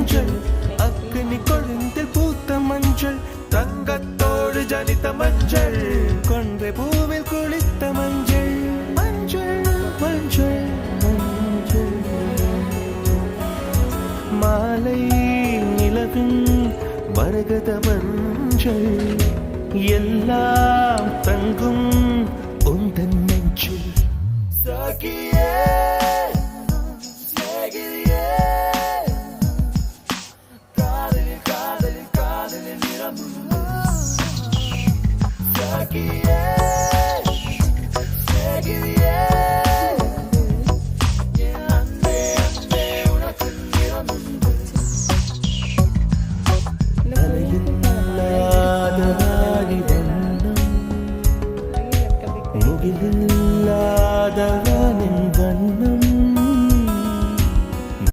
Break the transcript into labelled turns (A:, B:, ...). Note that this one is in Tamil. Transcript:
A: மஞ்சள் அக்னி கொழுந்தில் பூத்த மஞ்சள் தங்கத்தோடு ஜனித்த மஞ்சள் கொன்றை பூவில் குளித்த மஞ்சள் மஞ்சள் மஞ்சள் மஞ்சள் மாலை நிலவின் மரகத மஞ்சள் எல்லாம் தங்கும் உந்தன் நெஞ்சில் சகியே